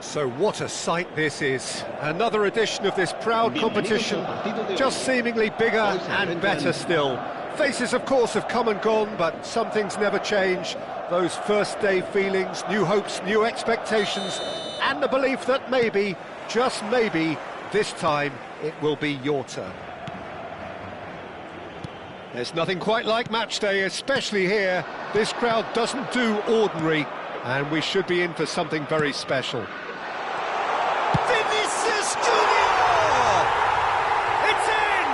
So what a sight this is. Another edition of this proud competition, just seemingly bigger and better still. Faces, of course, have come and gone, but some things never change. Those first day feelings, new hopes, new expectations, and the belief that maybe, just maybe, this time it will be your turn. There's nothing quite like match day, especially here. This crowd doesn't do ordinary, and we should be in for something very special. Vinicius Junior! It's in!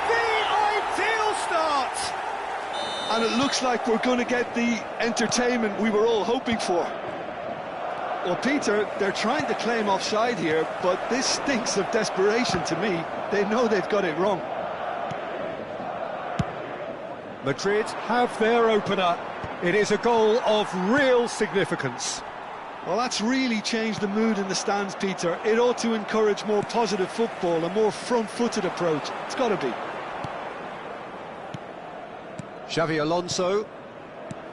The ideal start! And it looks like we're going to get the entertainment we were all hoping for. Well, Peter, they're trying to claim offside here, but this stinks of desperation to me. They know they've got it wrong. Madrid have their opener. It is a goal of real significance. Well, that's really changed the mood in the stands, Peter. It ought to encourage more positive football, a more front-footed approach. It's got to be. Xavi Alonso.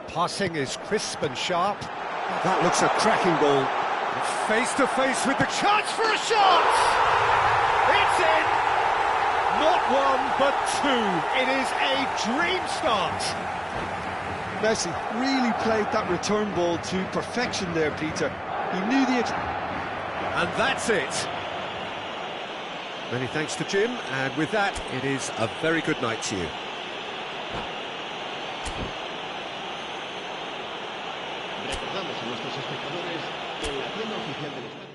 Passing is crisp and sharp. That looks a cracking ball. Face to face with the chance for a shot! It's in! Not one, but two. It is a dream start. Messi really played that return ball to perfection there, Peter. He knew the... And that's it. Many thanks to Jim, and with that, it is a very good night to you. Recordamos a nuestros espectadores que en la tienda oficial del estadio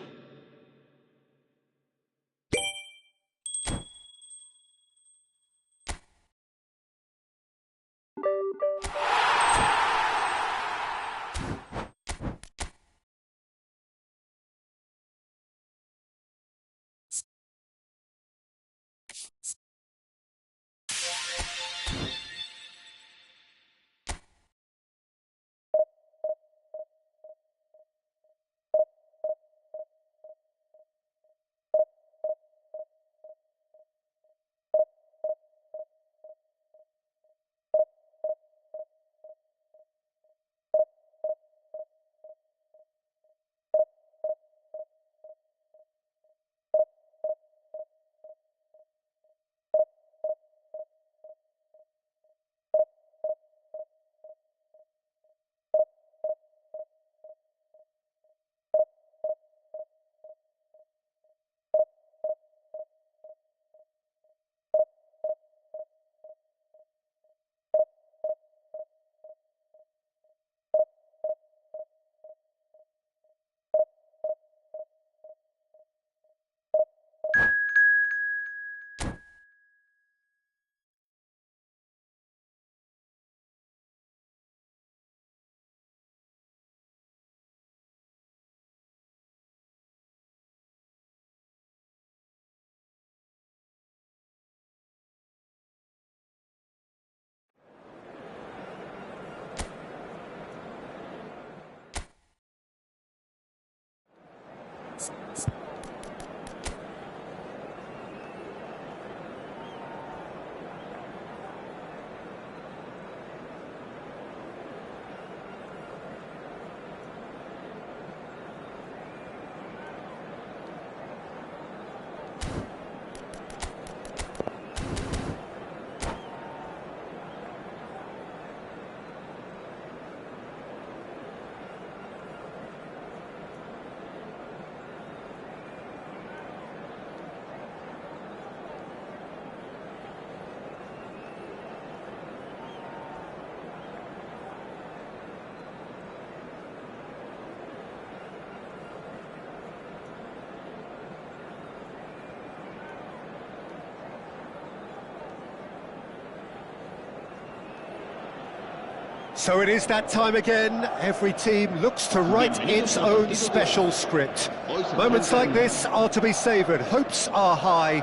So it is that time again. Every team looks to write its own special script. Moments like this are to be savoured. Hopes are high.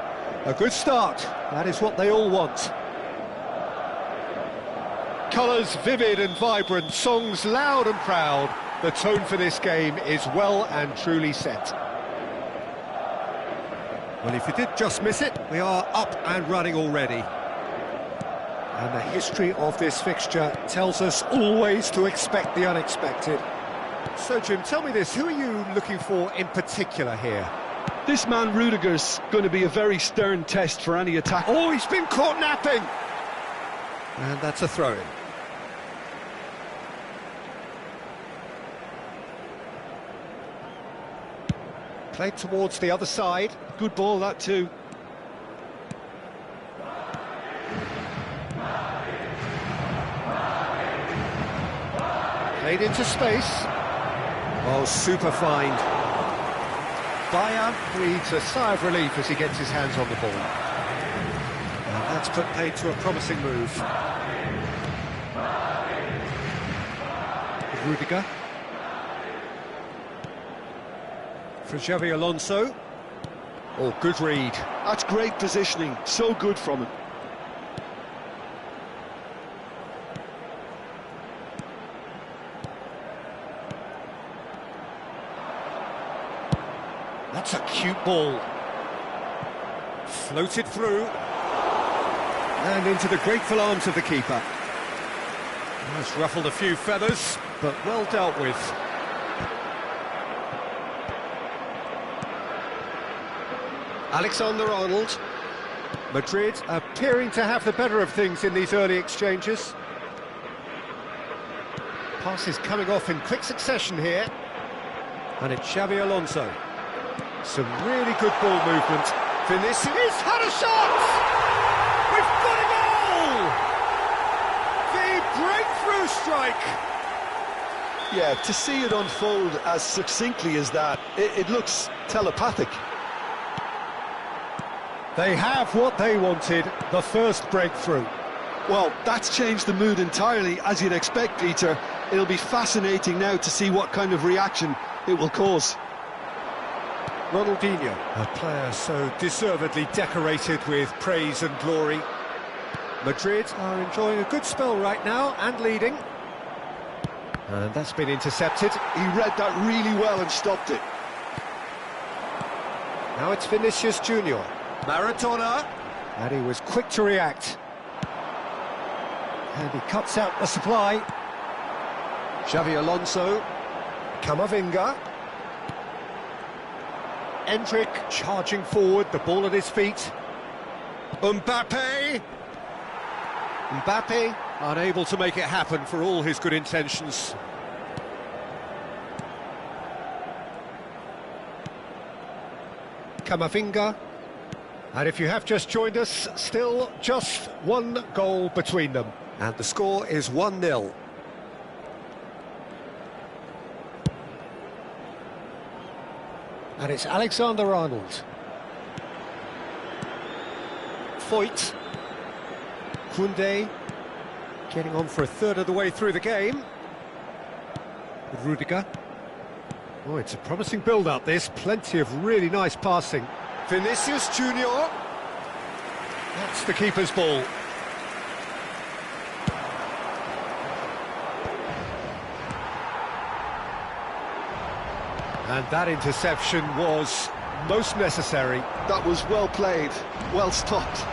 A good start. That is what they all want. Colours vivid and vibrant, songs loud and proud. The tone for this game is well and truly set. Well, if you did just miss it, we are up and running already. And the history of this fixture tells us always to expect the unexpected. So, Jim, tell me this, who are you looking for in particular here? This man Rudiger's going to be a very stern test for any attack. Oh, he's been caught napping! And that's a throw-in. Played towards the other side. Good ball, that too. Played into space. Oh, super find. Bayer breathes a sigh of relief as he gets his hands on the ball. And that's put paid to a promising move. Rudiger. For Xavi Alonso. Oh, good read. That's great positioning, so good from him. That's a cute ball. Floated through. And into the grateful arms of the keeper. That's ruffled a few feathers, but well dealt with. Alexander-Arnold. Madrid appearing to have the better of things in these early exchanges. Passes coming off in quick succession here. And it's Xavi Alonso. Some really good ball movement. Vinicius had a shot! We've got a goal! The breakthrough strike! Yeah, to see it unfold as succinctly as that, it looks telepathic. They have what they wanted, the first breakthrough. Well, that's changed the mood entirely, as you'd expect, Peter. It'll be fascinating now to see what kind of reaction it will cause. Ronaldinho, a player so deservedly decorated with praise and glory. Madrid are enjoying a good spell right now and leading. And that's been intercepted. He read that really well and stopped it. Now it's Vinicius Junior. Maradona. And he was quick to react. And he cuts out the supply. Xavi Alonso. Camavinga. Endrick charging forward, the ball at his feet. Mbappe! Mbappe unable to make it happen for all his good intentions. Camavinga. And if you have just joined us, still just one goal between them. And the score is 1-0. And it's Alexander-Arnold. Foyt. Koundé. Getting on for a third of the way through the game. Rudiger. Oh, it's a promising build-up, this. Plenty of really nice passing. Vinicius Junior. That's the keeper's ball. And that interception was most necessary. That was well played, well stopped.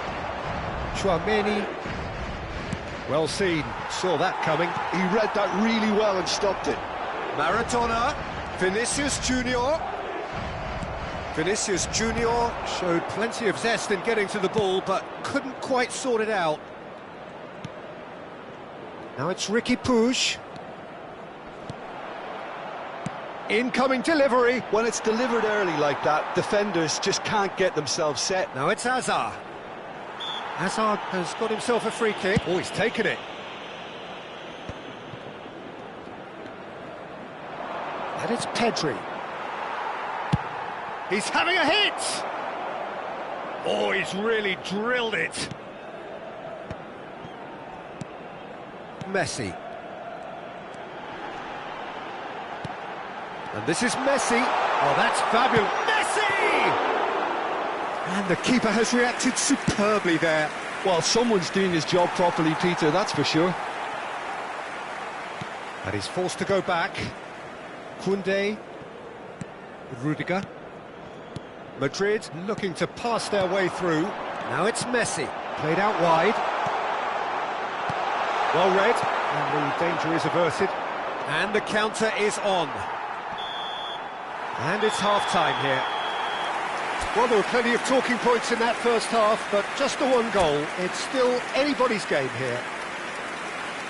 Chouameni. Well seen, saw that coming. He read that really well and stopped it. Maradona. Vinicius Junior. Vinicius Junior showed plenty of zest in getting to the ball, but couldn't quite sort it out. Now it's Ricky Puig. Incoming delivery. When it's delivered early like that, defenders just can't get themselves set. Now it's Hazard. Hazard has got himself a free kick. Oh, he's taken it. And it's Pedri. He's having a hit! Oh, he's really drilled it. Messi. And this is Messi. Oh, that's fabulous. Messi! And the keeper has reacted superbly there. Well, someone's doing his job properly, Peter, that's for sure. And he's forced to go back. Koundé. Rudiger. Madrid looking to pass their way through. Now it's Messi. Played out wide. Well read. And the danger is averted. And the counter is on. And it's half-time here. Well, there were plenty of talking points in that first half, but just the one goal. It's still anybody's game here.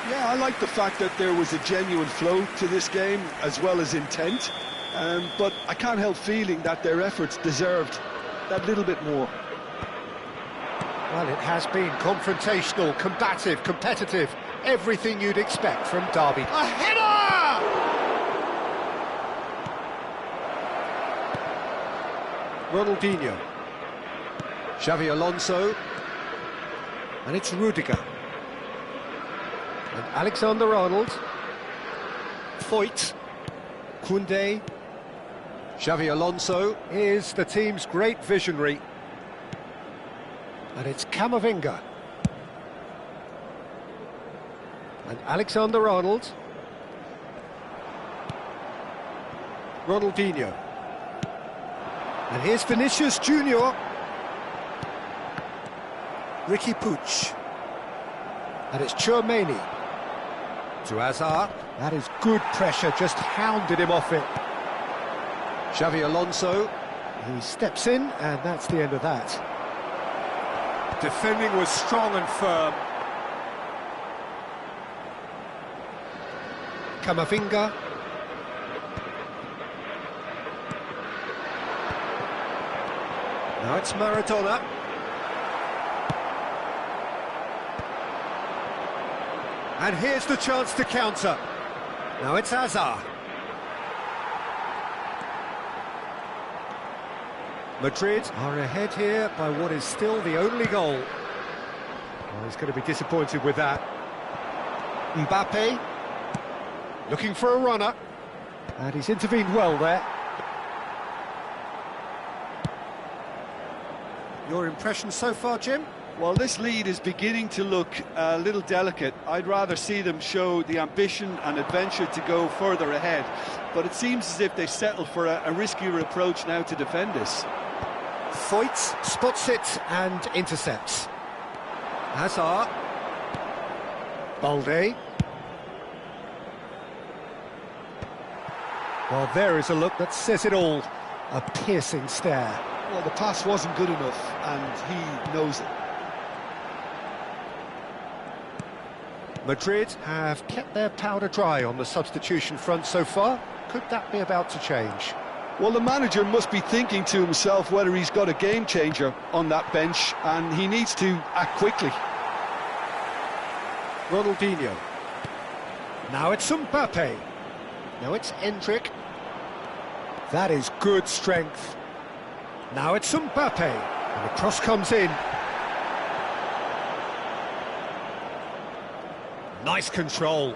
Yeah, I like the fact that there was a genuine flow to this game, as well as intent. But I can't help feeling that their efforts deserved that little bit more. Well, it has been confrontational, combative, competitive, everything you'd expect from Derby. A header! Ronaldinho. Xavi Alonso. And it's Rudiger. And Alexander-Arnold. Foyt. Koundé. Xavi Alonso is the team's great visionary. And it's Camavinga. And Alexander-Arnold. Ronaldinho. And here's Vinicius Junior. Ricky Puig. And it's Tchouaméni. To Hazard. That is good pressure, just hounded him off it. Xavi Alonso. He steps in, and that's the end of that. Defending was strong and firm. Camavinga. Now it's Maradona. And here's the chance to counter. Now it's Hazard. Madrid are ahead here by what is still the only goal. Well, he's going to be disappointed with that. Mbappe. Looking for a runner. And he's intervened well there. Your impression so far, Jim? Well, this lead is beginning to look a little delicate. I'd rather see them show the ambition and adventure to go further ahead. But it seems as if they settle for a riskier approach now to defend this. Foyt spots it and intercepts. Hazard. Balde. Well, there is a look that says it all. A piercing stare. Well, the pass wasn't good enough, and he knows it. Madrid have kept their powder dry on the substitution front so far. Could that be about to change? Well, the manager must be thinking to himself whether he's got a game changer on that bench, and he needs to act quickly. Ronaldinho. Now it's Mbappe. Now it's Endrick. That is good strength. Now it's Mbappe. And the cross comes in. Nice control.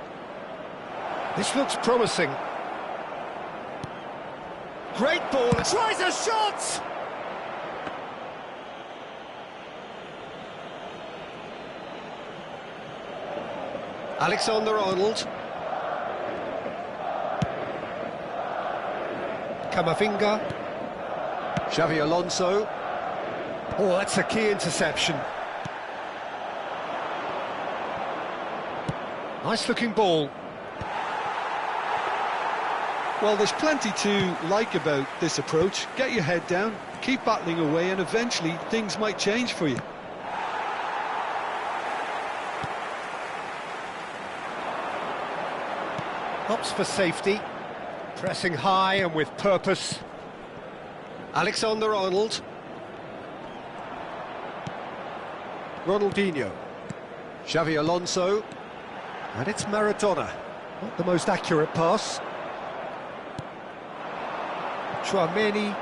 This looks promising. Great ball. Tries a shot! Alexander-Arnold. Camavinga. Xavi Alonso. Oh, that's a key interception. Nice looking ball. Well, there's plenty to like about this approach. Get your head down, keep battling away, and eventually things might change for you. Hops for safety. Pressing high and with purpose. Alexander-Arnold. Ronaldinho. Xavi Alonso. And it's Maradona. Not the most accurate pass. Tchouaméni.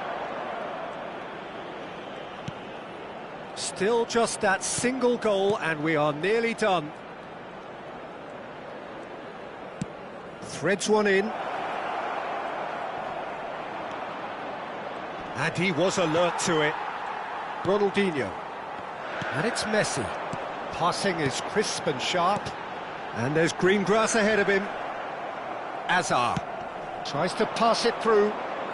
Still just that single goal and we are nearly done. Threads one in. And he was alert to it. Ronaldinho. And it's Messi. Passing is crisp and sharp. And there's green grass ahead of him. Azar. Tries to pass it through.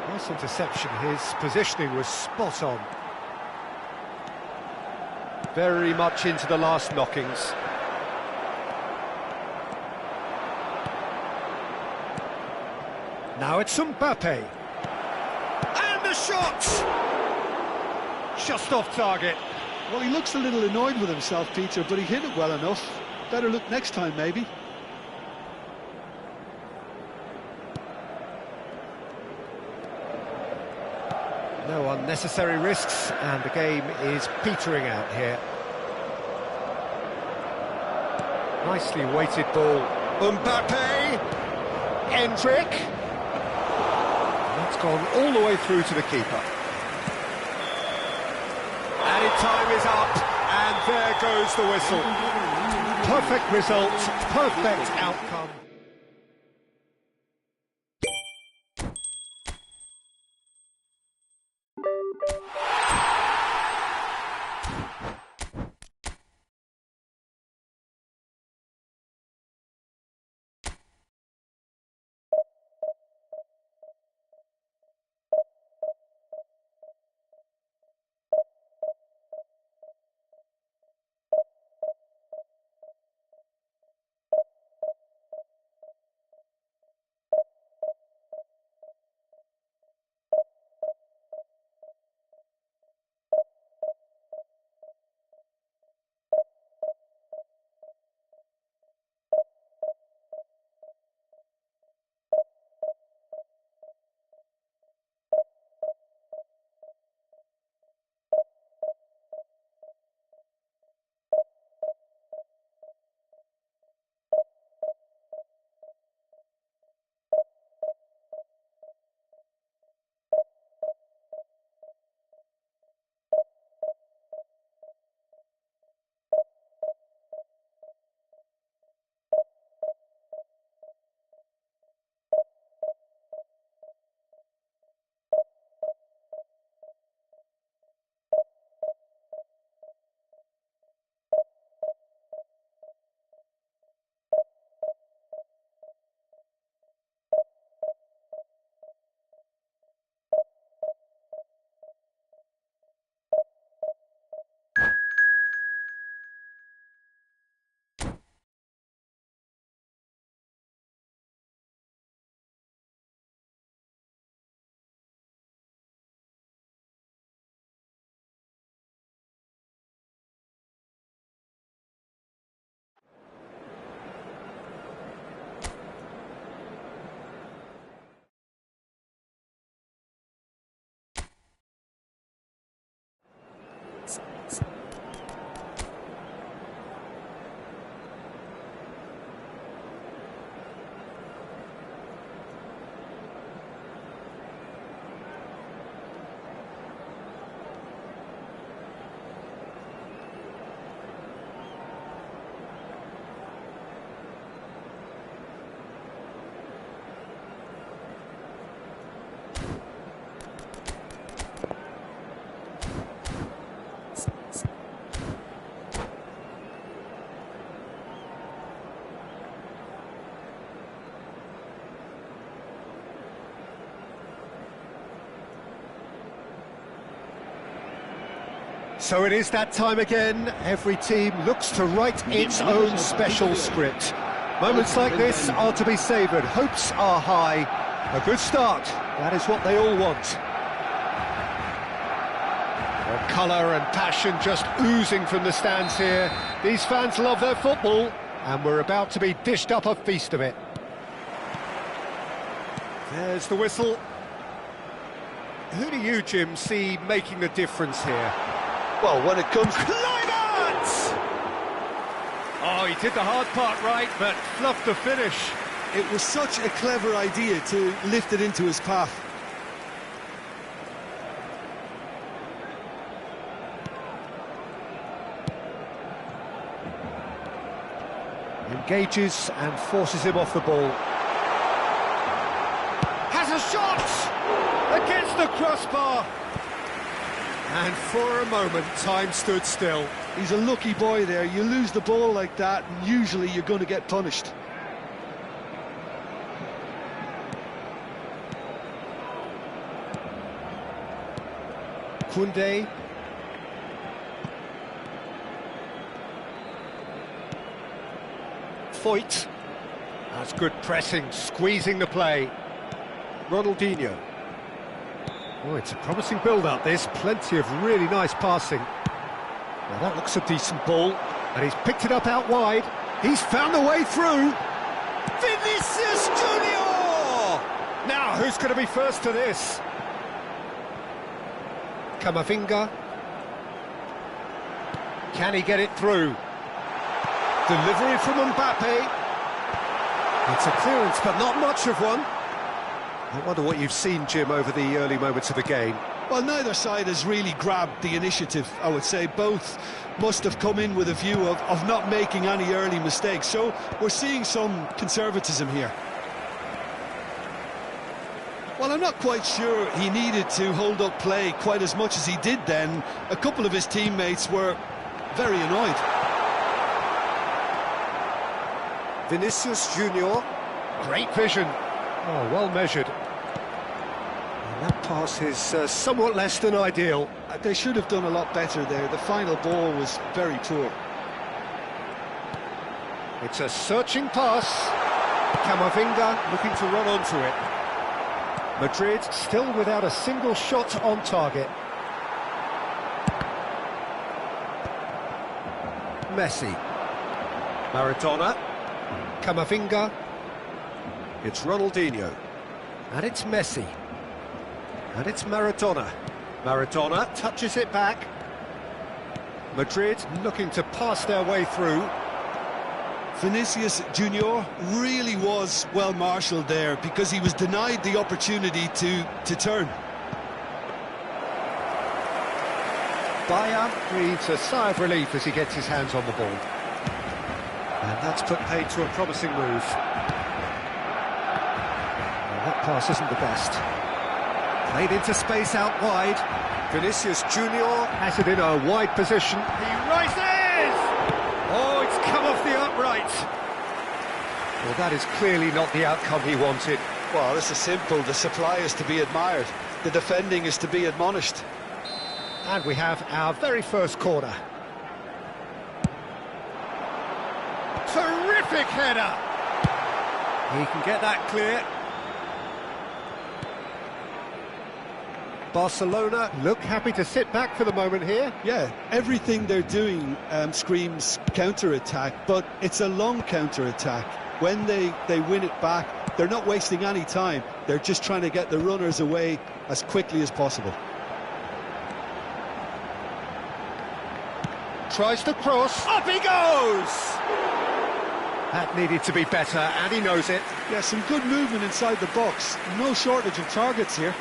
Nice interception. His positioning was spot on. Very much into the last knockings. Now it's Mbappe. And the shot! Just off target. Well, he looks a little annoyed with himself, Peter, but he hit it well enough. Better look next time, maybe. No unnecessary risks, and the game is petering out here. Nicely weighted ball. Mbappe! Hendrick! That's gone all the way through to the keeper. And time is up, and there goes the whistle. Perfect result, perfect outcome. So it is that time again. Every team looks to write its own special script. Moments like this are to be savoured. Hopes are high. A good start. That is what they all want. Well, colour and passion just oozing from the stands here. These fans love their football, and we're about to be dished up a feast of it. There's the whistle. Who do you, Jim, see making the difference here? Well, when it comes... Kluivert! Oh, he did the hard part right, but fluffed the finish. It was such a clever idea to lift it into his path. Engages and forces him off the ball. Has a shot! Against the crossbar! And for a moment, time stood still. He's a lucky boy there. You lose the ball like that, and usually you're going to get punished. Koundé. Foyt. That's good pressing, squeezing the play. Ronaldinho. Oh, it's a promising build-up, this. Plenty of really nice passing. Well, that looks a decent ball. And he's picked it up out wide. He's found the way through. Vinicius Junior! Now, who's going to be first to this? Camavinga. Can he get it through? Delivery from Mbappe. It's a clearance, but not much of one. I wonder what you've seen, Jim, over the early moments of the game. Well, neither side has really grabbed the initiative, I would say. Both must have come in with a view of not making any early mistakes. So we're seeing some conservatism here. Well, I'm not quite sure he needed to hold up play quite as much as he did then. A couple of his teammates were very annoyed. Vinicius Junior. Great vision. Oh, well measured. And that pass is somewhat less than ideal. They should have done a lot better there. The final ball was very poor. It's a searching pass. Camavinga looking to run onto it. Madrid still without a single shot on target. Messi. Maradona. Camavinga. It's Ronaldinho. And it's Messi. And it's Maradona. Maradona touches it back. Madrid looking to pass their way through. Vinicius Junior really was well marshalled there because he was denied the opportunity to turn. Bayer breathes a sigh of relief as he gets his hands on the ball. And that's put paid to a promising move. Well, that pass isn't the best. Played into space out wide. Vinicius Junior has it in a wide position. He rises! Oh, it's come off the upright. Well, that is clearly not the outcome he wanted. Well, this is simple. The supply is to be admired. The defending is to be admonished. And we have our very first corner. Terrific header! He can get that clear. Barcelona look happy to sit back for the moment here. Yeah, everything they're doing screams counter-attack, but it's a long counter-attack. When they win it back, they're not wasting any time. They're just trying to get the runners away as quickly as possible. Tries to cross. Up he goes! That needed to be better, and he knows it. Yeah, some good movement inside the box. No shortage of targets here.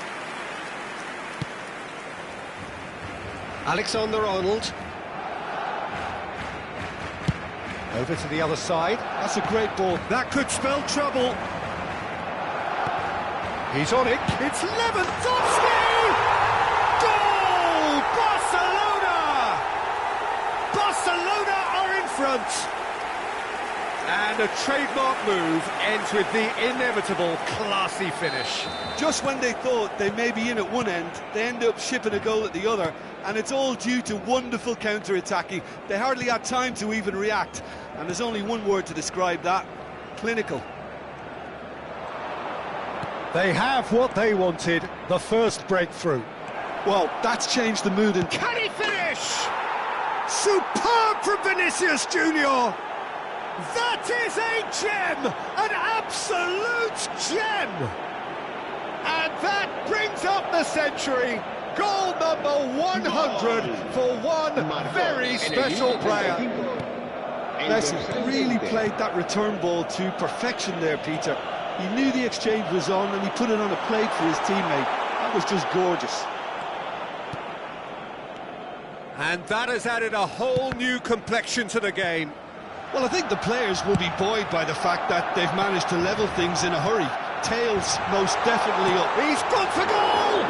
Alexander-Arnold. Over to the other side. That's a great ball. That could spell trouble. He's on it. It's Lewandowski! Goal! Barcelona! Barcelona are in front. And a trademark move ends with the inevitable classy finish. Just when they thought they may be in at one end, they end up shipping a goal at the other, and it's all due to wonderful counter-attacking. They hardly had time to even react, and there's only one word to describe that: clinical. They have what they wanted, the first breakthrough. Well, that's changed the mood. And can he finish? Superb from Vinicius Junior. That is a gem, an absolute gem. And that brings up the century. Goal number 100 for one very special player. Messi really played that return ball to perfection there, Peter. He knew the exchange was on and he put it on a plate for his teammate. That was just gorgeous. And that has added a whole new complexion to the game. Well, I think the players will be buoyed by the fact that they've managed to level things in a hurry. Tails most definitely up. He's gone for goal!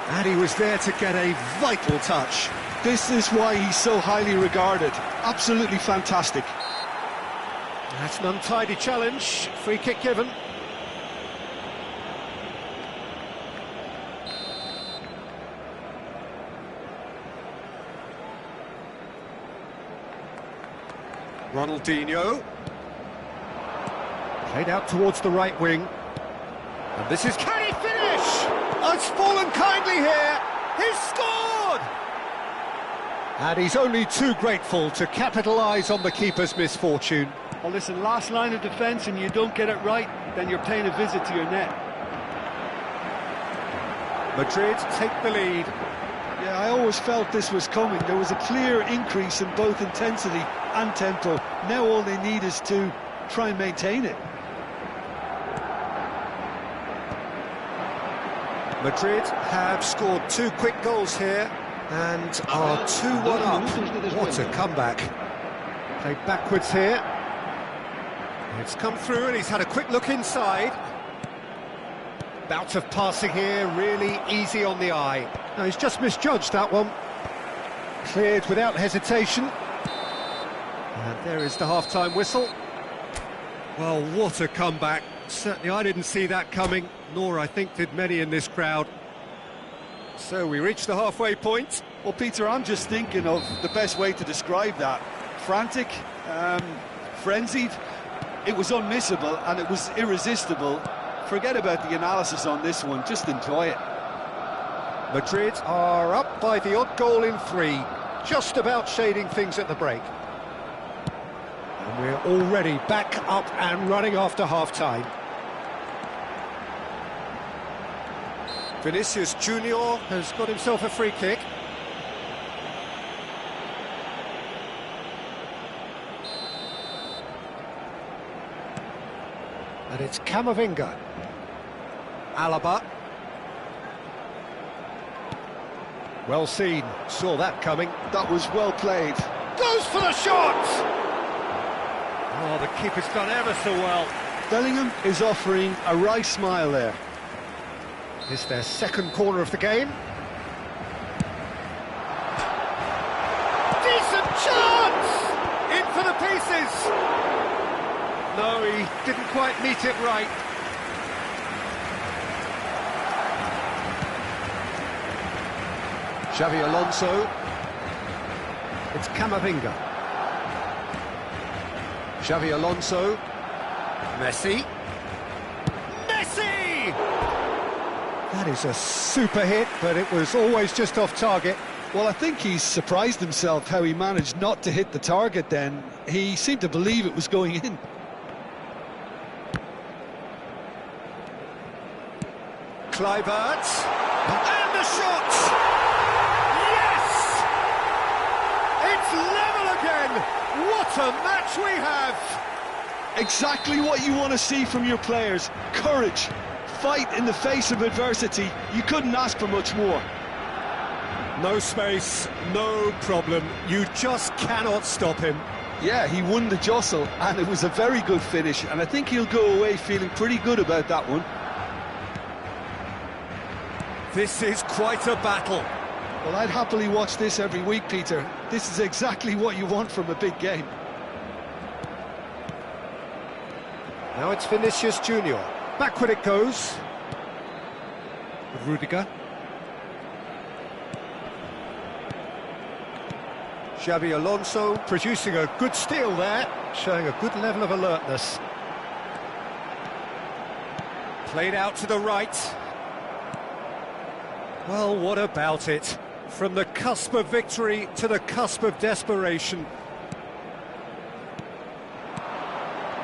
And he was there to get a vital touch. This is why he's so highly regarded. Absolutely fantastic. That's an untidy challenge. Free kick given. Ronaldinho. Played out towards the right wing. And this is... Can he finish? Oh, it's fallen kindly here. He's scored! And he's only too grateful to capitalise on the keeper's misfortune. Well, listen, last line of defence and you don't get it right, then you're paying a visit to your net. Madrid take the lead. Yeah, I always felt this was coming. There was a clear increase in both intensity and tempo. Now all they need is to try and maintain it. Madrid have scored 2 quick goals here and are 2-1 up. What a comeback. Played backwards here. It's come through and he's had a quick look inside. Bout of passing here, really easy on the eye. No, he's just misjudged that one. Cleared without hesitation. And there is the half-time whistle. Well, what a comeback. Certainly I didn't see that coming, nor I think did many in this crowd. So we reach the halfway point. Well, Peter, I'm just thinking of the best way to describe that. Frantic, frenzied. It was unmissable and it was irresistible. Forget about the analysis on this one, just enjoy it. Madrid are up by the odd goal in 3, just about shading things at the break. And we're already back up and running after half-time. Vinicius Junior has got himself a free kick. And it's Camavinga. Alaba. Well seen, saw that coming. That was well played. Goes for the shot! Oh, the keeper's done ever so well. Bellingham is offering a wry smile there. It's their second corner of the game. Decent chance! In for the pieces! No, he didn't quite meet it right. Xavi Alonso. It's Camavinga. Xavi Alonso. Messi. Messi! That is a super hit, but it was always just off target. Well, I think he's surprised himself how he managed not to hit the target then. He seemed to believe it was going in. Kluivert. And the shot! Yes! It's level again! What a match we have! Exactly what you want to see from your players. Courage. Fight in the face of adversity. You couldn't ask for much more. No space, no problem. You just cannot stop him. Yeah, he won the jostle, and it was a very good finish, and I think he'll go away feeling pretty good about that one. This is quite a battle. Well, I'd happily watch this every week, Peter. This is exactly what you want from a big game. Now it's Vinicius Junior. Backward it goes. Rudiger. Xavi Alonso producing a good steal there, showing a good level of alertness. Played out to the right. Well, what about it? From the cusp of victory to the cusp of desperation.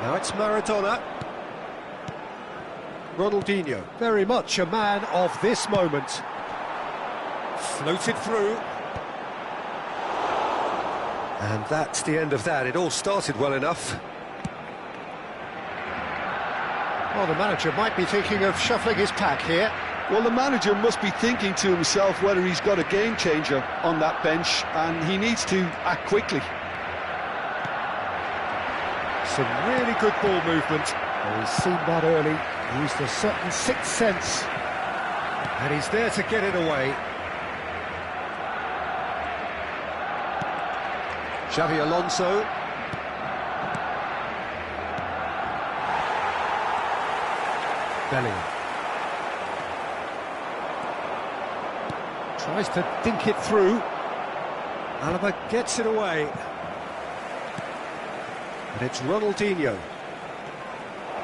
Now it's Maradona. Ronaldinho, very much a man of this moment. Floated through. And that's the end of that. It all started well enough. Well, the manager might be thinking of shuffling his pack here. Well, the manager must be thinking to himself whether he's got a game changer on that bench, and he needs to act quickly. Some really good ball movement. Well, he's seen that early, used a certain sixth sense. And he's there to get it away. Xavi Alonso. Bellingham. Tries to dink it through. Alaba gets it away. And it's Ronaldinho.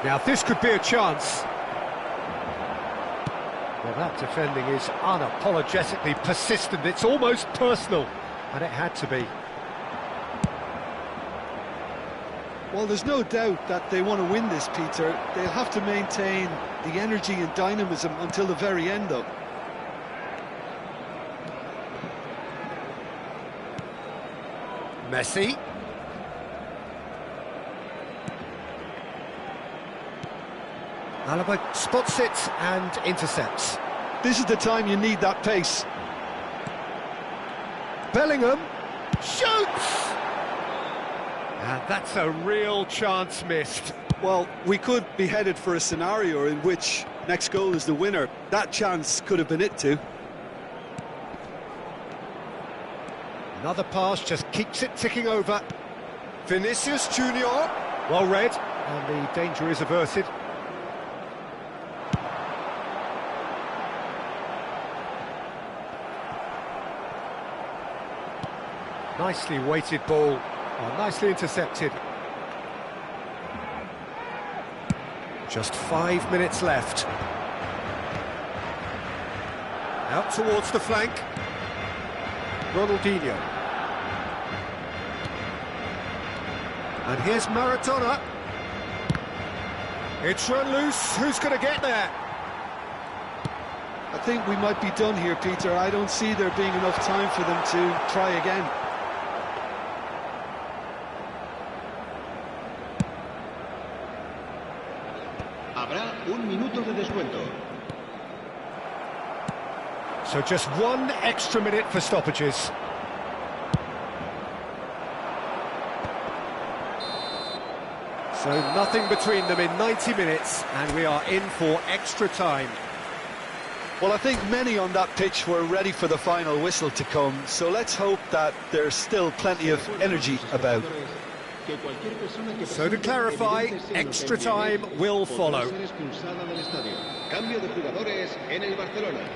Now this could be a chance. Well, that defending is unapologetically persistent. It's almost personal. And it had to be. Well, there's no doubt that they want to win this, Peter. They'll have to maintain the energy and dynamism until the very end, though. Messi. Alaba spots it and intercepts. This is the time you need that pace. Bellingham shoots! And that's a real chance missed. Well, we could be headed for a scenario in which next goal is the winner. That chance could have been it too. Another pass just keeps it ticking over. Vinicius Junior. Well read, and the danger is averted. Nicely weighted ball. Oh, nicely intercepted. Just 5 minutes left. Out towards the flank. Ronaldinho. And here's Maradona. It's run loose. Who's going to get there? I think we might be done here, Peter. I don't see there being enough time for them to try again. Habrá un minuto de descuento. So just 1 extra minute for stoppages. So nothing between them in 90 minutes, and we are in for extra time. Well, I think many on that pitch were ready for the final whistle to come, so let's hope that there's still plenty of energy about. So to clarify, extra time will follow. Cambio de jugadores en el Barcelona.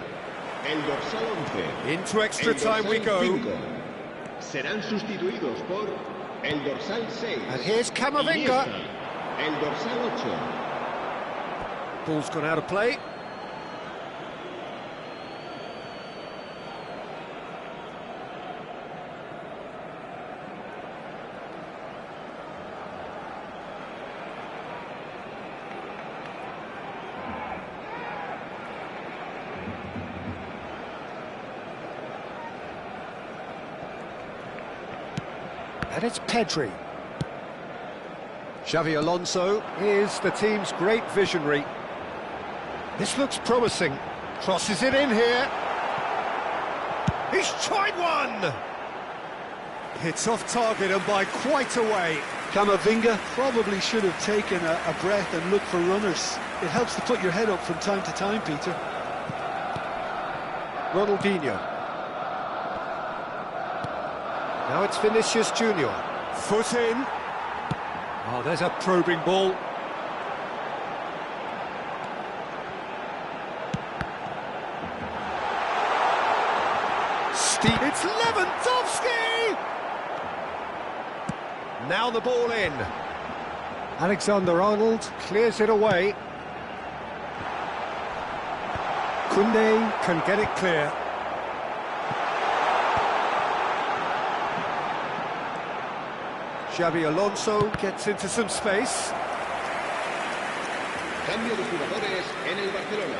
El dorsal 11. Into extra time we go. Serán sustituidos por el dorsal 6. And here's Camavinga. El dorsal 8. Ball's gone out of play. And it's Pedri. Xavi Alonso is the team's great visionary. This looks promising. Crosses it in here. He's tried one! Hits off target and by quite a way. Camavinga probably should have taken a breath and looked for runners. It helps to put your head up from time to time, Peter. Ronaldinho. Now it's Vinicius Junior. Foot in. Oh, there's a probing ball. Steep. It's Lewandowski! Now the ball in. Alexander-Arnold clears it away. Koundé can get it clear. Xavi Alonso gets into some space. Cambio de jugadores en el Barcelona.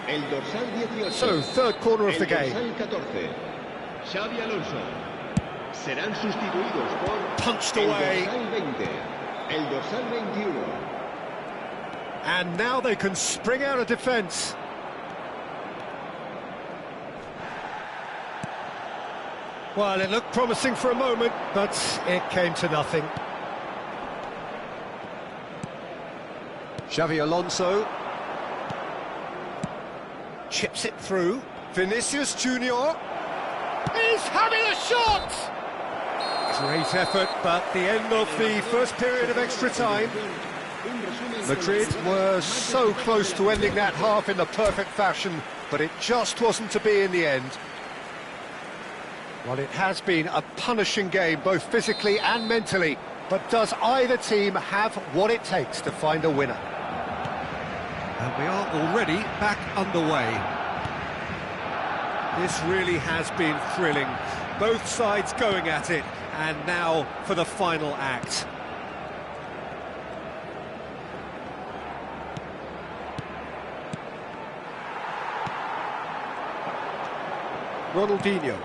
El dorsal 18. So, third corner of the game. El dorsal 14. Xavi Alonso. Serán sustituidos por Punched el away. dorsal 20. El dorsal 21. And now they can spring out of defence. Well, it looked promising for a moment, but it came to nothing. Xavi Alonso. Chips it through. Vinicius Junior. He's having a shot! Great effort, but the end of the first period of extra time. Madrid were so close to ending that half in the perfect fashion, but it just wasn't to be in the end. Well, it has been a punishing game, both physically and mentally, but does either team have what it takes to find a winner? And we are already back underway. This really has been thrilling. Both sides going at it, and now for the final act. Ronaldinho.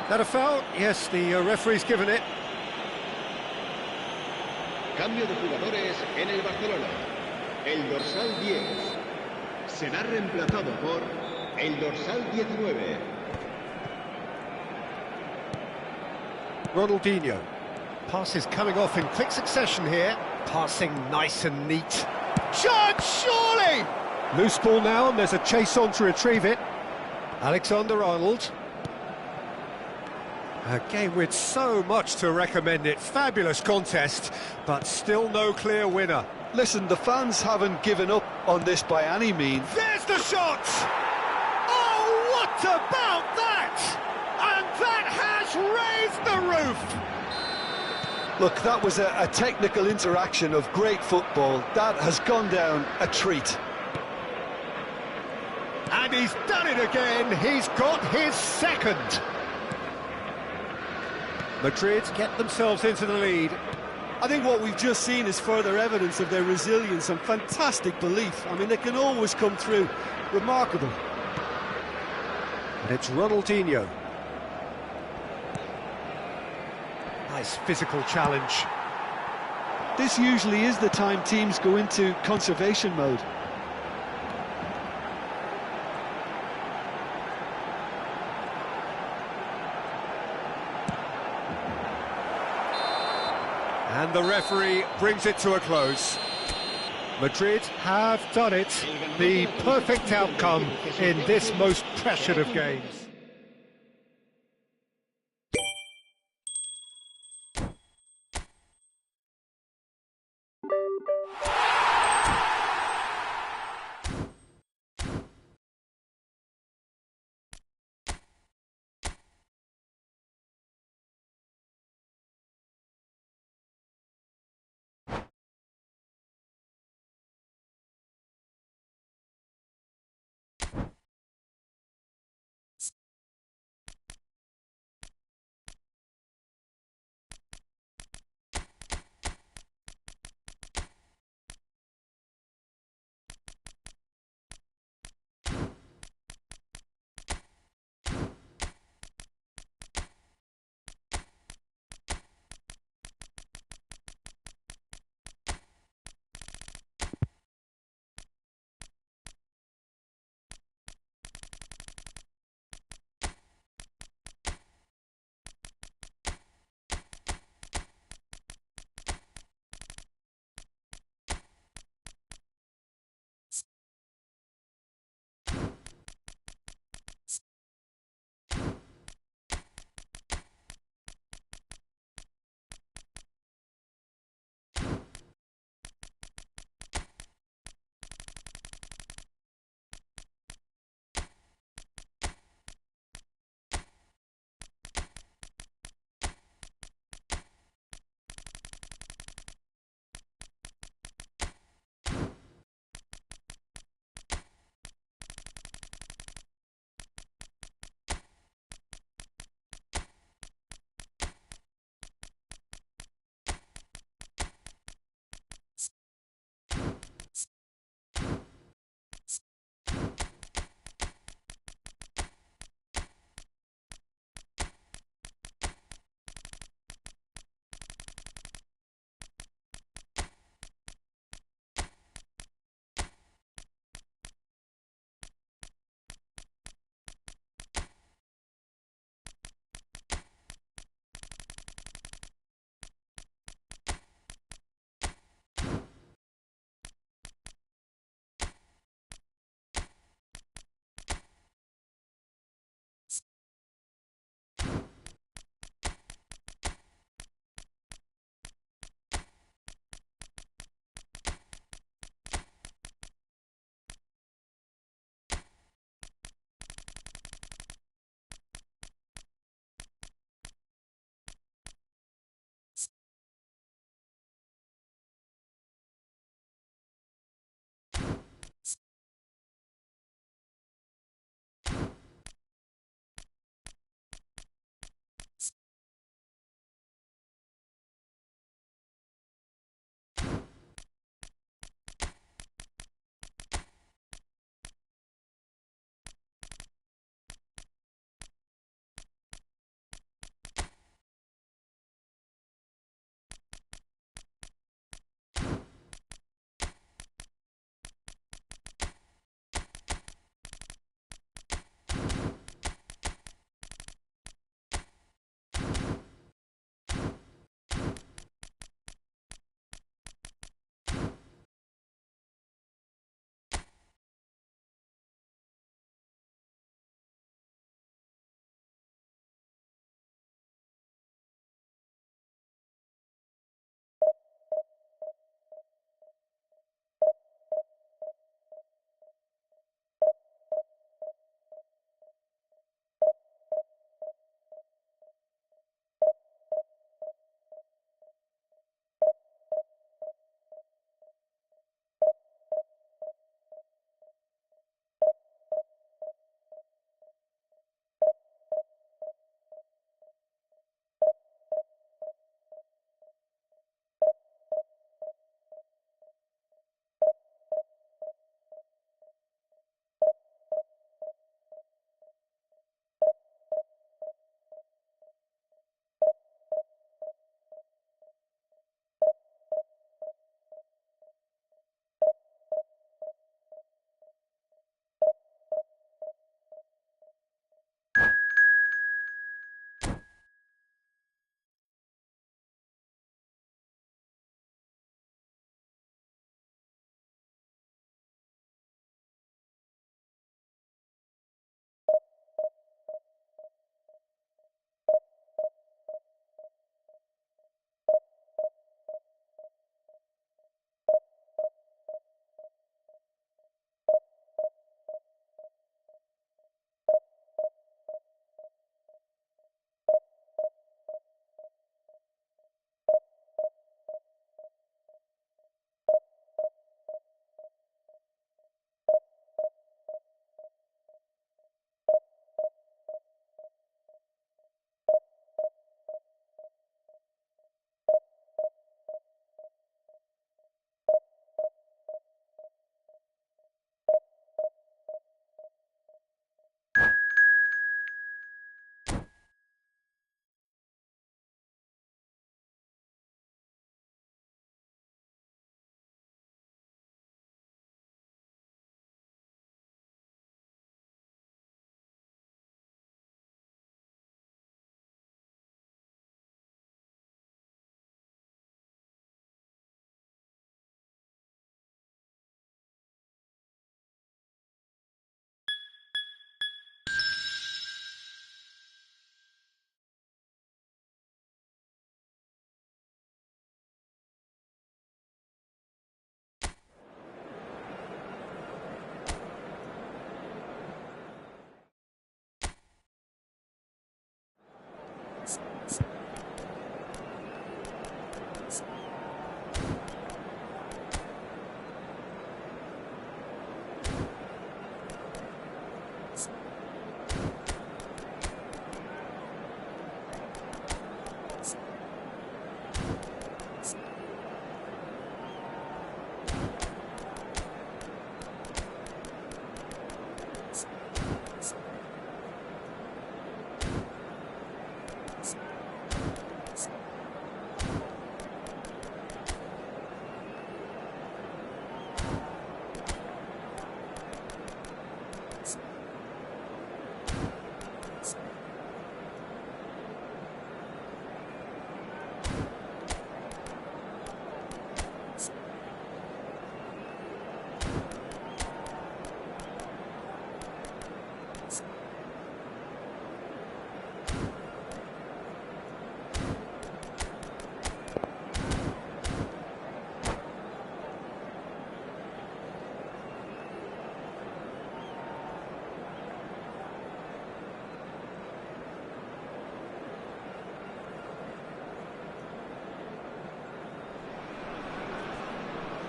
That a foul? Yes, the referee's given it. Cambio de jugadores en el Barcelona. El dorsal 10 será reemplazado por el dorsal 19. Ronaldinho. Passes coming off in quick succession here. Passing nice and neat. Chance, surely! Loose ball now, and there's a chase on to retrieve it. Alexander-Arnold. A game with so much to recommend it. Fabulous contest, but still no clear winner. Listen, the fans haven't given up on this by any means. There's the shot! Oh, what about that? And that has raised the roof! Look, that was a technical interaction of great football. That has gone down a treat. And he's done it again. He's got his second. Madrid get themselves into the lead. I think what we've just seen is further evidence of their resilience and fantastic belief. I mean, they can always come through. Remarkable. And it's Ronaldinho. Nice physical challenge. This usually is the time teams go into conservation mode. And the referee brings it to a close. Madrid have done it. The perfect outcome in this most pressured of games.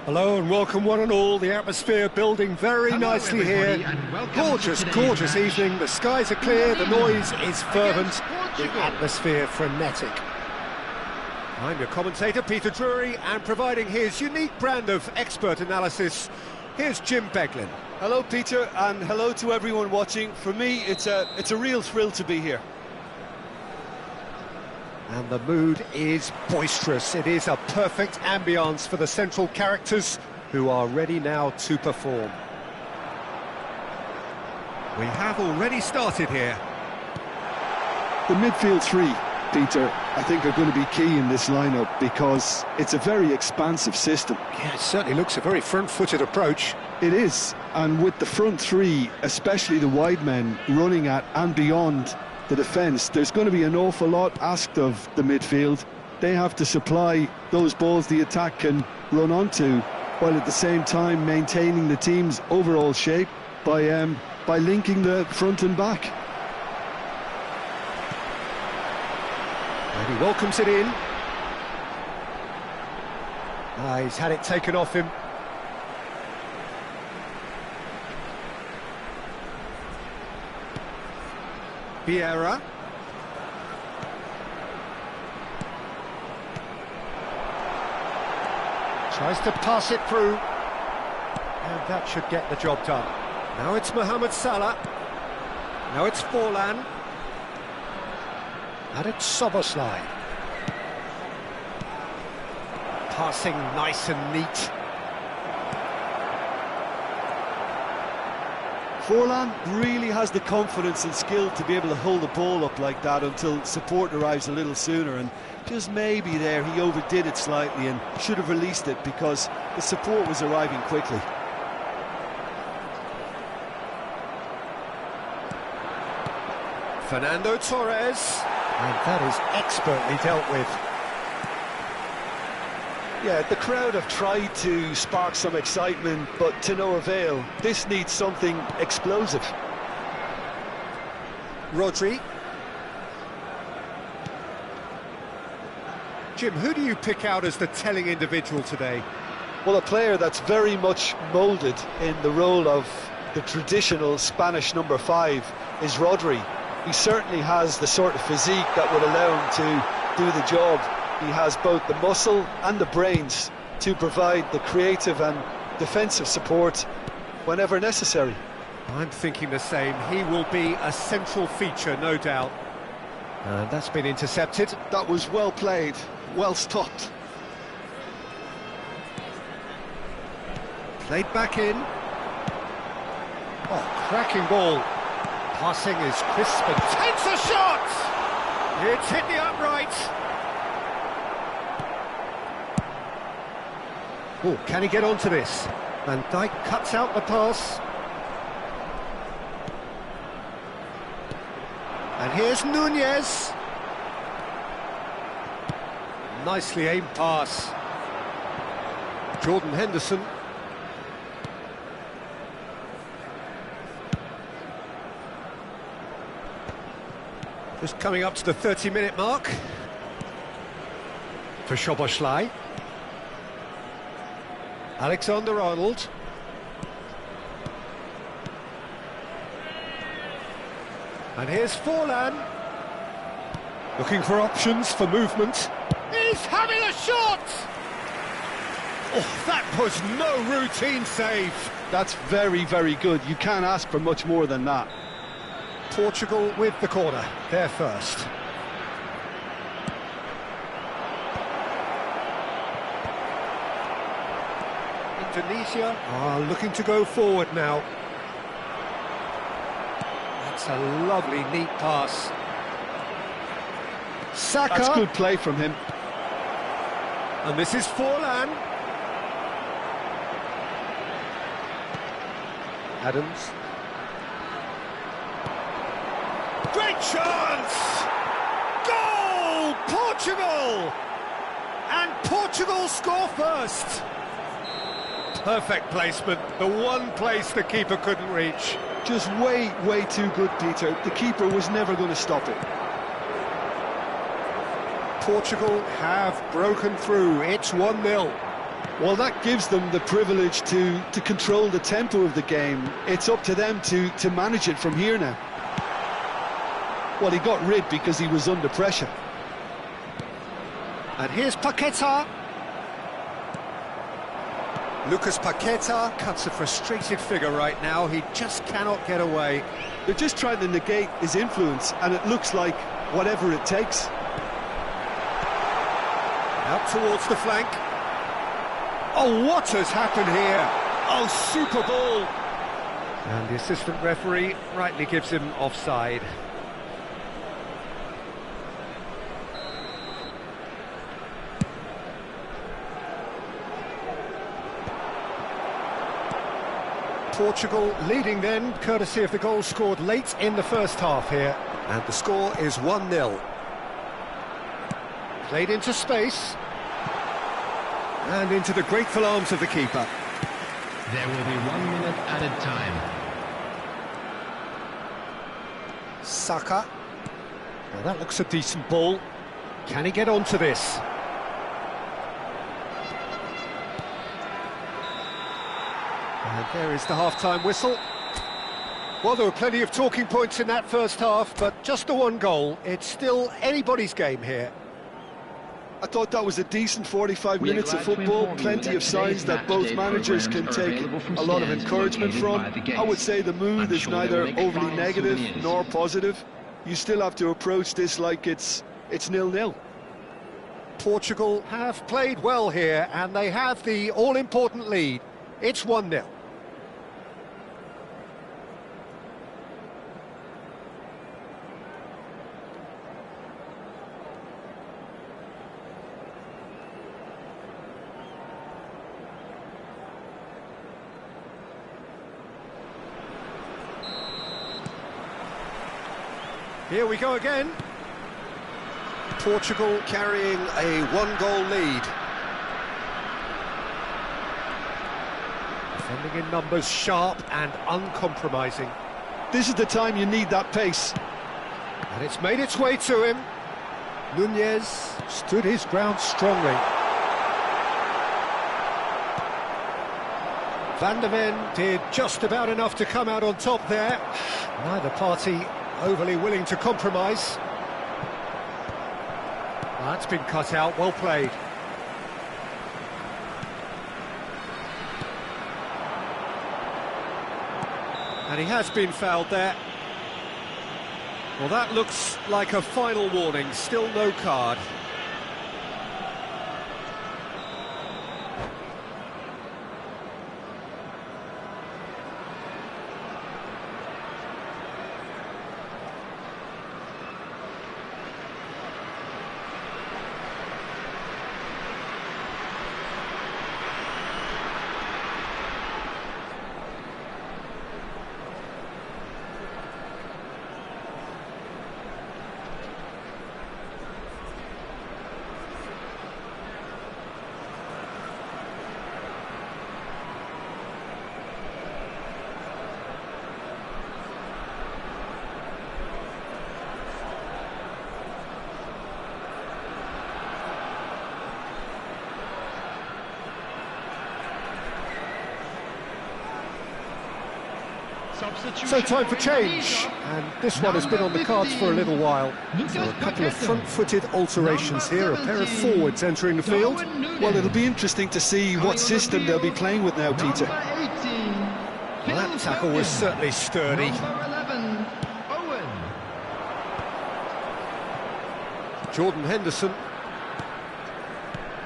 Hello and welcome one and all. The atmosphere building very nicely here. Gorgeous, gorgeous evening. The skies are clear, the noise is fervent, the atmosphere frenetic. I'm your commentator, Peter Drury, and providing his unique brand of expert analysis, here's Jim Beglin. Hello, Peter, and hello to everyone watching. For me, it's a real thrill to be here. And the mood is boisterous. It is a perfect ambience for the central characters who are ready now to perform. We have already started here. The midfield three, Peter, I think are going to be key in this lineup because it's a very expansive system. Yeah, it certainly looks a very front-footed approach. It is, and with the front three, especially the wide men running at and beyond the defence, there's going to be an awful lot asked of the midfield. They have to supply those balls the attack can run onto, while at the same time maintaining the team's overall shape by linking the front and back. And he welcomes it in. He's had it taken off him. Vieira. Tries to pass it through. And that should get the job done. Now it's Mohamed Salah. Now it's Forlan. And it's Szoboszlai. Passing nice and neat. Forlan really has the confidence and skill to be able to hold the ball up like that until support arrives a little sooner, and just maybe there he overdid it slightly and should have released it because the support was arriving quickly. Fernando Torres, and that is expertly dealt with. Yeah, the crowd have tried to spark some excitement, but to no avail. This needs something explosive. Rodri. Jim, who do you pick out as the telling individual today? Well, a player that's very much moulded in the role of the traditional Spanish number 5 is Rodri. He certainly has the sort of physique that would allow him to do the job. He has both the muscle and the brains to provide the creative and defensive support whenever necessary. I'm thinking the same. He will be a central feature, no doubt. And that's been intercepted. That was well played, well stopped. Played back in. Oh, cracking ball. Passing is crisp and takes a shot! It's hit the upright. Oh, can he get onto this? Van Dijk cuts out the pass. And here's Nunez. Nicely aimed pass. Jordan Henderson. Just coming up to the 30-minute mark. For Szoboszlai. Alexander-Arnold. And here's Forlan. Looking for options for movement. He's having a shot! Oh, that was no routine save. That's very, very good. You can't ask for much more than that. Portugal with the corner, they're first. Indonesia are looking to go forward now. That's a lovely, neat pass. Saka. That's good play from him. And this is Forlan. Adams. Great chance! Goal! Portugal! And Portugal score first. Perfect placement, the one place the keeper couldn't reach. Just way, way too good, Peter. The keeper was never going to stop it. Portugal have broken through. It's 1-0. Well, that gives them the privilege to control the tempo of the game. It's up to them to manage it from here now. Well, he got rid because he was under pressure. And here's Paqueta. Lucas Paqueta cuts a frustrated figure right now. He just cannot get away. They're just trying to negate his influence, and it looks like whatever it takes. Out towards the flank. Oh, what has happened here? Oh, super ball. And the assistant referee rightly gives him offside. Portugal leading then, courtesy of the goal scored late in the first half here. And the score is 1-0. Played into space. And into the grateful arms of the keeper. There will be 1 minute added time. Saka. Well, that looks a decent ball. Can he get onto this? And there is the half-time whistle. Well, there were plenty of talking points in that first half, but just the one goal. It's still anybody's game here. I thought that was a decent 45 minutes of football, plenty of signs that both managers can take a lot of encouragement from. I would say the mood is neither overly negative nor positive. You still have to approach this like it's 0-0. Portugal have played well here, and they have the all-important lead. It's 1-0. Here we go again. Portugal carrying a one-goal lead. Defending in numbers, sharp and uncompromising. This is the time you need that pace. And it's made its way to him. Nunez stood his ground strongly. Van der Ven did just about enough to come out on top there. Neither party overly willing to compromise. That's been cut out, well played. And he has been fouled there. Well, that looks like a final warning, still no card. So time for change, and this one has been on the cards for a little while. So a couple of front-footed alterations here, a pair of forwards entering the field. Well, it'll be interesting to see what system they'll be playing with now, Peter. Well, that tackle was certainly sturdy. Jordan Henderson.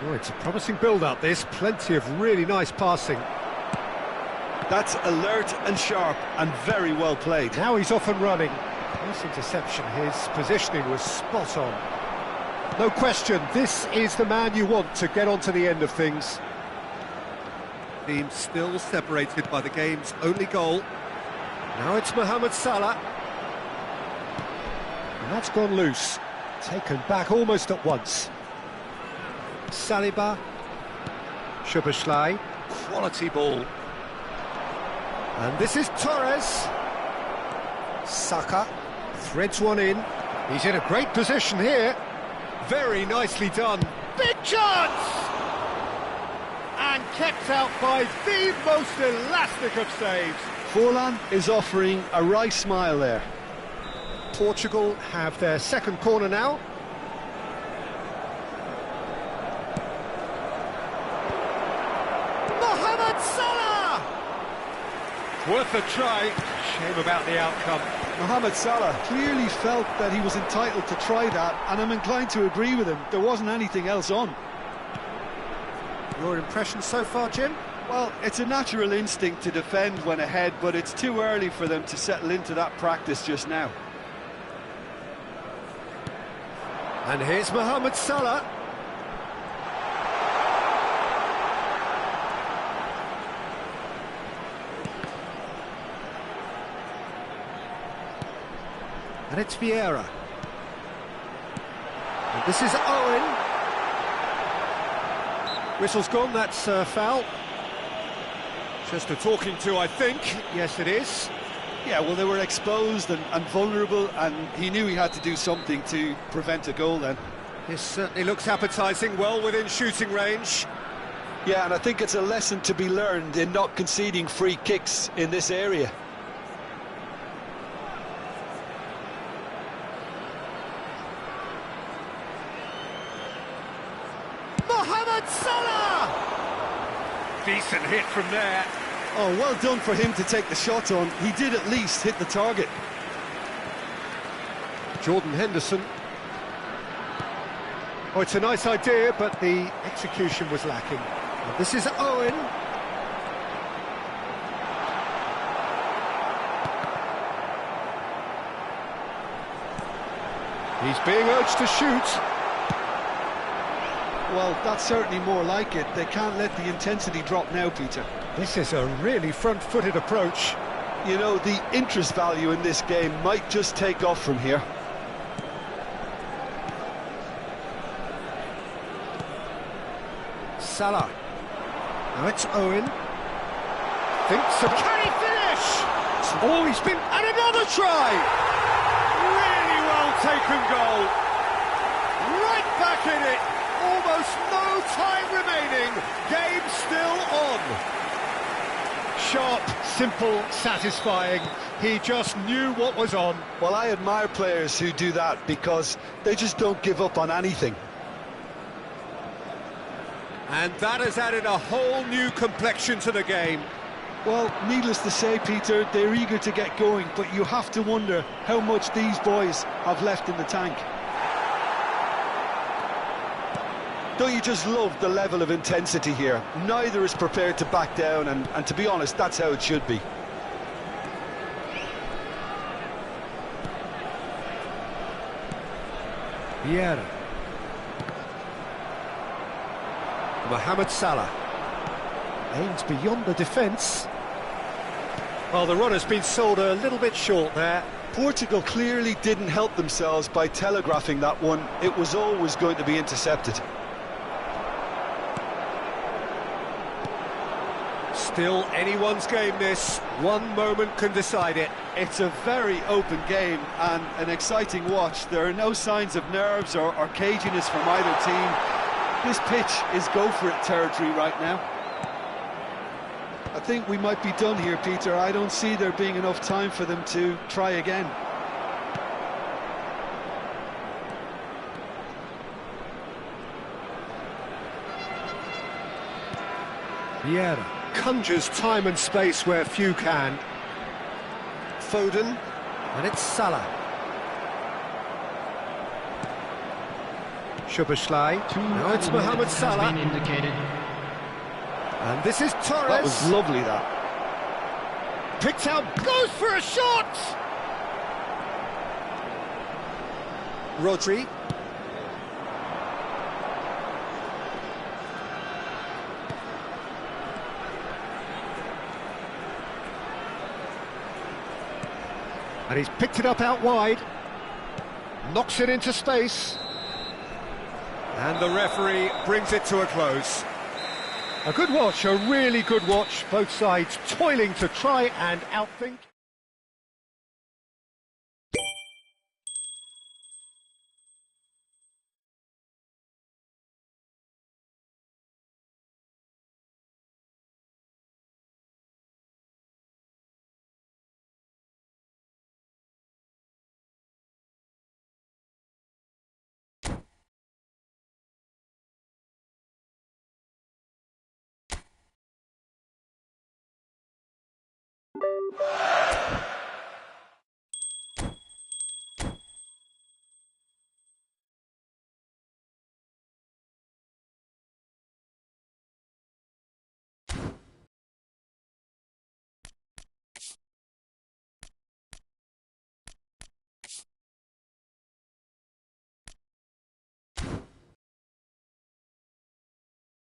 Oh, it's a promising build-up, this. Plenty of really nice passing. That's alert and sharp and very well played. Now he's off and running. Nice interception, his positioning was spot on. No question, this is the man you want to get onto the end of things. Team still separated by the game's only goal. Now it's Mohamed Salah. And that's gone loose. Taken back almost at once. Saliba. Szoboszlai. Quality ball. And this is Torres. Saka threads one in. He's in a great position here. Very nicely done. Big chance! And kept out by the most elastic of saves. Forlan is offering a wry smile there. Portugal have their second corner now. Mohamed Salah! Worth a try. Shame about the outcome. Mohamed Salah clearly felt that he was entitled to try that, and I'm inclined to agree with him. There wasn't anything else on. Your impression so far, Jim? Well, it's a natural instinct to defend when ahead, but it's too early for them to settle into that practice just now. And here's Mohamed Salah. And it's Vieira. And this is Owen. Whistle's gone, that's foul. Just a talking to, I think. Yes, it is. Yeah, well, they were exposed and vulnerable, and he knew he had to do something to prevent a goal then. This certainly looks appetising, well within shooting range. Yeah, and I think it's a lesson to be learned in not conceding free kicks in this area. Mohamed Salah! Decent hit from there. Oh, well done for him to take the shot on. He did at least hit the target. Jordan Henderson. Oh, it's a nice idea, but the execution was lacking. And this is Owen. He's being urged to shoot. Well, that's certainly more like it. They can't let the intensity drop now, Peter. This is a really front-footed approach. You know, the interest value in this game might just take off from here. Salah. Now it's Owen. Thinks of... Can he finish? Oh, he's been... And another try! Really well taken goal. Right back in it. Almost no time remaining. Game still on. Sharp, simple, satisfying. He just knew what was on. Well, I admire players who do that because they just don't give up on anything. And that has added a whole new complexion to the game. Well, needless to say, Peter, they're eager to get going, but you have to wonder how much these boys have left in the tank. Don't you just love the level of intensity here? Neither is prepared to back down, and to be honest, that's how it should be. Vieira. Mohamed Salah. Aims beyond the defence. Well, the runner's been sold a little bit short there. Portugal clearly didn't help themselves by telegraphing that one. It was always going to be intercepted. Still anyone's game, this. One moment can decide it. It's a very open game and an exciting watch. There are no signs of nerves or caginess from either team. This pitch is go-for-it territory right now. I think we might be done here, Peter. I don't see there being enough time for them to try again. Vieira conjures time and space where few can. Foden, and it's Salah. Szoboszlai, now it's Mohamed Salah. And this is Torres. That was lovely, that. Picked out, goes for a shot! Rodri. And he's picked it up out wide. Knocks it into space. And the referee brings it to a close. A good watch, a really good watch. Both sides toiling to try and outthink.